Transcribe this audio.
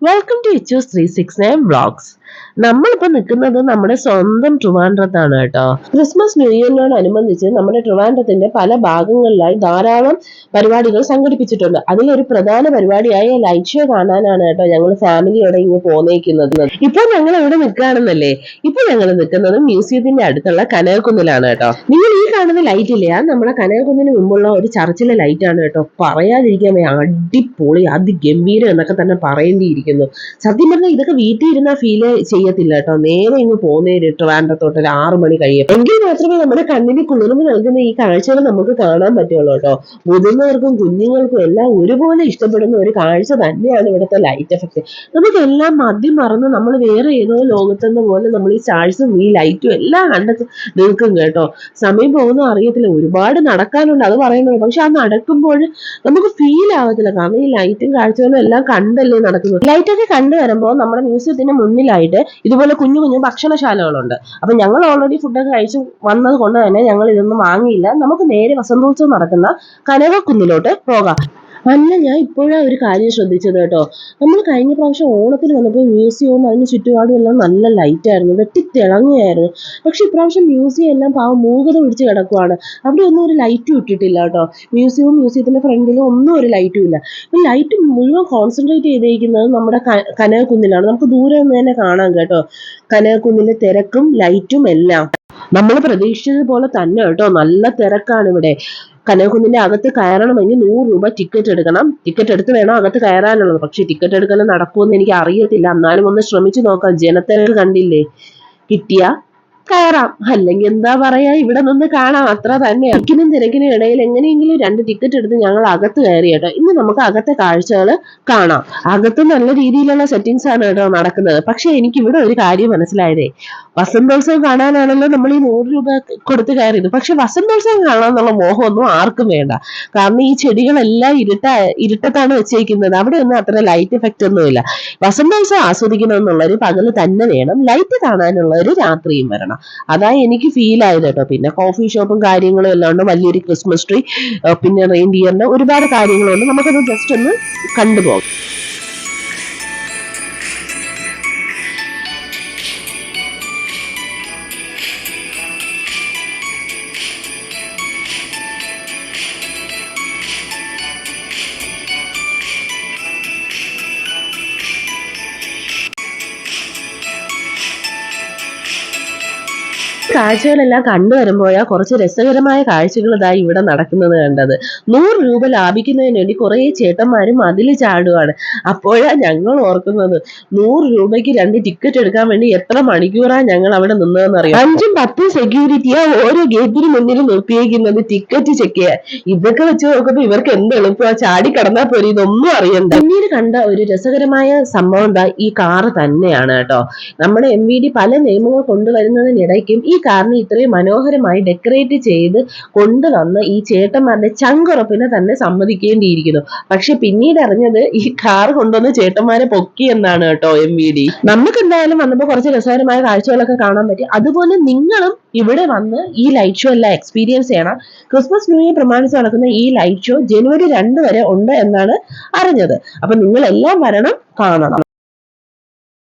Welcome to Ichu's 369 vlogs. നമ്മളിപ്പോ നിൽക്കുന്നത് നമ്മുടെ സ്വന്തം ട്രിവാൻഡ്രത്താണ് കേട്ടോ. ക്രിസ്മസ് ന്യൂ ഇയറിനോടനുബന്ധിച്ച് നമ്മുടെ ട്രിവാൻഡ്രത്തിന്റെ പല ഭാഗങ്ങളിലായി ധാരാളം പരിപാടികൾ സംഘടിപ്പിച്ചിട്ടുണ്ട്. അതിലൊരു പ്രധാന പരിപാടിയായ ലൈറ്റ് ഷോ കാണാനാണ് കേട്ടോ ഞങ്ങൾ ഫാമിലിയോടെ ഇങ്ങ് പോന്നേക്കുന്നത്. ഇപ്പൊ ഞങ്ങൾ എവിടെ നിൽക്കുകയാണെന്നല്ലേ? ഇപ്പൊ ഞങ്ങൾ നിൽക്കുന്നത് മ്യൂസിയത്തിന്റെ അടുത്തുള്ള കനകക്കുന്നിലാണ് കേട്ടോ. നിങ്ങൾ ഈ കാണുന്ന ലൈറ്റ് ഇല്ലേ, അത് നമ്മുടെ കനകക്കുന്നിന് മുമ്പുള്ള ഒരു ചർച്ചിലെ ലൈറ്റ് ആണ് കേട്ടോ. പറയാതിരിക്കാൻ അടിപൊളി, അതിഗംഭീരം എന്നൊക്കെ തന്നെ പറയേണ്ടിയിരിക്കുന്നു. സത്യം പറഞ്ഞാൽ ഇതൊക്കെ വീട്ടിൽ ഇരുന്ന ഫീല് ചെയ്യത്തില്ല കേട്ടോ. നേരെ ഇങ്ങ് പോകുന്നേര് ട്രിവാൻഡ്രത്തോട്ട് ഒരു 6 മണി കഴിയും. എങ്കിൽ മാത്രമേ നമ്മുടെ കണ്ണിന് കുളിർമ നൽകുന്ന ഈ കാഴ്ചകൾ നമുക്ക് കാണാൻ പറ്റുള്ളൂ കേട്ടോ. മുതിർന്നവർക്കും കുഞ്ഞുങ്ങൾക്കും എല്ലാം ഒരുപോലെ ഇഷ്ടപ്പെടുന്ന ഒരു കാഴ്ച തന്നെയാണ് ഇവിടുത്തെ ലൈറ്റ് എഫക്ട്. നമുക്കെല്ലാം മദ്യം മറന്ന് നമ്മൾ വേറെ ഏതോ ലോകത്തെന്ന പോലെ നമ്മൾ ഈ സ്റ്റാഴ്സും ഈ ലൈറ്റും എല്ലാം കണ്ടെത്തി നിൽക്കും കേട്ടോ. സമയം പോകുന്ന അറിയത്തില്ല, ഒരുപാട് നടക്കാനുണ്ട്, അത് പറയുന്നത്. പക്ഷെ ആ നടക്കുമ്പോൾ നമുക്ക് ഫീൽ ആവത്തില്ല, കാരണം ഈ ലൈറ്റും കാഴ്ചകളും എല്ലാം കണ്ടല്ലേ നടക്കുന്നത്. ലൈറ്റൊക്കെ കണ്ടു വരുമ്പോൾ നമ്മുടെ മ്യൂസിയത്തിന് മുന്നിലായിട്ട് ഇതുപോലെ കുഞ്ഞു കുഞ്ഞു ഭക്ഷണശാലകളുണ്ട്. അപ്പൊ ഞങ്ങൾ ഓൾറെഡി ഫുഡൊക്കെ കഴിച്ച് വന്നത് കൊണ്ട് തന്നെ ഞങ്ങൾ ഇതൊന്നും വാങ്ങിയില്ല. നമുക്ക് നേരെ വസന്തോത്സവം നടക്കുന്ന കനകക്കുന്നിലോട്ട് പോകാം. അല്ല, ഞാൻ ഇപ്പോഴാ ഒരു കാര്യം ശ്രദ്ധിച്ചത് കേട്ടോ. നമ്മൾ കഴിഞ്ഞ പ്രാവശ്യം ഓണത്തിന് വന്നപ്പോൾ മ്യൂസിയവും അതിന് ചുറ്റുപാടും എല്ലാം നല്ല ലൈറ്റായിരുന്നു, വെട്ടിത്തിളങ്ങുകയായിരുന്നു. പക്ഷെ ഇപ്രാവശ്യം മ്യൂസിയം എല്ലാം പാവം മൂകത പിടിച്ച് കിടക്കുവാണ്. അവിടെ ഒന്നും ഒരു ലൈറ്റും ഇട്ടിട്ടില്ല കേട്ടോ. മ്യൂസിയത്തിന്റെ ഫ്രണ്ടിലും ഒന്നും ഒരു ലൈറ്റും ഇല്ല. ഇപ്പൊ ലൈറ്റ് മുഴുവൻ കോൺസെൻട്രേറ്റ് ചെയ്തിരിക്കുന്നത് നമ്മുടെ കനകക്കുന്നിലാണ്. നമുക്ക് ദൂരെ നിന്ന് തന്നെ കാണാം കേട്ടോ കനകക്കുന്നിലെ തിരക്കും ലൈറ്റും എല്ലാം. നമ്മൾ പ്രതീക്ഷിച്ചതുപോലെ തന്നെ കേട്ടോ, നല്ല തിരക്കാണ് ഇവിടെ. കനകക്കുന്നിന്റെ അകത്ത് കയറണമെങ്കിൽ 100 രൂപ ടിക്കറ്റ് എടുക്കണം. ടിക്കറ്റ് എടുത്ത് വേണം അകത്ത് കയറാനുള്ളത്. പക്ഷെ ടിക്കറ്റ് എടുക്കൽ നടക്കുമെന്ന് എനിക്ക് അറിയത്തില്ല. എന്നാലും ഒന്ന് ശ്രമിച്ചു നോക്കാം. ജനത്തിരക്ക് കണ്ടില്ലേ, കിട്ടിയ കയറാം, അല്ലെങ്കിൽ എന്താ പറയാ, ഇവിടെ നിന്ന് കാണാം, അത്ര തന്നെ. തിരക്കിനും ഇടയിൽ എങ്ങനെയെങ്കിലും 2 ടിക്കറ്റ് എടുത്ത് ഞങ്ങൾ അകത്ത് കയറി കേട്ടോ. ഇന്ന് നമുക്ക് അകത്തെ കാഴ്ചകൾ കാണാം. അകത്ത് നല്ല രീതിയിലുള്ള സെറ്റിങ്സ് ആണ് കേട്ടോ നടക്കുന്നത്. പക്ഷെ എനിക്ക് ഇവിടെ ഒരു കാര്യം മനസ്സിലായതേ, വസന്തോത്സവം കാണാനാണല്ലോ നമ്മൾ ഈ 100 രൂപ കൊടുത്ത് കയറിയത്. പക്ഷെ വസന്തോത്സവം കാണാന്നുള്ള മോഹമൊന്നും ആർക്കും വേണ്ട. കാരണം ഈ ചെടികളെല്ലാം ഇരുട്ടത്താണ് വെച്ചേക്കുന്നത്. അവിടെ ഒന്നും അത്ര ലൈറ്റ് എഫക്റ്റ് ഒന്നുമില്ല. വസന്തോത്സവം ആസ്വദിക്കണമെന്നുള്ളൊരു പകല് തന്നെ വേണം, ലൈറ്റ് കാണാനുള്ള ഒരു രാത്രിയും വരണം. അതാ എനിക്ക് ഫീൽ ആയത് കേട്ടോ. പിന്നെ കോഫി ഷോപ്പും കാര്യങ്ങളും എല്ലാം ഉണ്ട്, വലിയൊരു ക്രിസ്മസ് ട്രീ, പിന്നെ റെയിൻഡിയറിന്റെ ഒരുപാട് കാര്യങ്ങളുണ്ട്. നമുക്കത് ജസ്റ്റ് ഒന്ന് കണ്ടുപോകാം. കാഴ്ചകളെല്ലാം കണ്ടുവരുമ്പോഴാ കുറച്ച് രസകരമായ കാഴ്ചകൾ ഇതായി ഇവിടെ നടക്കുന്നത് കണ്ടത്. 100 രൂപ ലാഭിക്കുന്നതിന് വേണ്ടി കുറെ ചേട്ടന്മാരും അതിൽ ചാടുകയാണ്. അപ്പോഴാ ഞങ്ങൾ ഓർക്കുന്നത്, 100 രൂപയ്ക്ക് 2 ടിക്കറ്റ് എടുക്കാൻ വേണ്ടി എത്ര മണിക്കൂറാ ഞങ്ങൾ അവിടെ നിന്നതെന്നറിയാം. 5ഉം 10ഉം സെക്യൂരിറ്റിയാ ഓരോ ഗേറ്റിന് മുന്നിൽ നിർത്തിയേക്കുന്നത് ടിക്കറ്റ് ചെക്ക് ചെയ്യാൻ. ഇതൊക്കെ വെച്ച് നോക്കുമ്പോൾ ഇവർക്ക് എന്ത് എളുപ്പമാ, ചാടി കടന്നാൽ പോലും ഇതൊന്നും അറിയണ്ട. പിന്നീട് കണ്ട ഒരു രസകരമായ സംഭവം എന്താ, ഈ കാറ് തന്നെയാണ് കേട്ടോ. നമ്മുടെ MVD പല നിയമങ്ങൾ കൊണ്ടുവരുന്നതിനിടയ്ക്കും ഈ കാറിനെ ഇത്രയും മനോഹരമായി ഡെക്കറേറ്റ് ചെയ്ത് കൊണ്ടുവന്ന് ഈ ചേട്ടന്മാരുടെ ചങ്കുറപ്പിനെ തന്നെ സമ്മതിക്കേണ്ടിയിരിക്കുന്നു. പക്ഷെ പിന്നീട് അറിഞ്ഞത് ഈ കാർ കൊണ്ടുവന്ന് ചേട്ടന്മാരെ പൊക്കി എന്നാണ് കേട്ടോ MVD. നമുക്ക് എന്തായാലും വന്നപ്പോൾ കുറച്ച് രസകരമായ കാഴ്ചകളൊക്കെ കാണാൻ പറ്റി. അതുപോലെ നിങ്ങളും ഇവിടെ വന്ന് ഈ ലൈറ്റ് ഷോ എല്ലാം എക്സ്പീരിയൻസ് ചെയ്യണം. ക്രിസ്മസ് ന്യൂ ഇയർ പ്രമാണിച്ച് നടക്കുന്ന ഈ ലൈറ്റ് ഷോ ജനുവരി 2 വരെ ഉണ്ട് എന്നാണ് അറിഞ്ഞത്. അപ്പൊ നിങ്ങൾ എല്ലാം വരണം, കാണണം.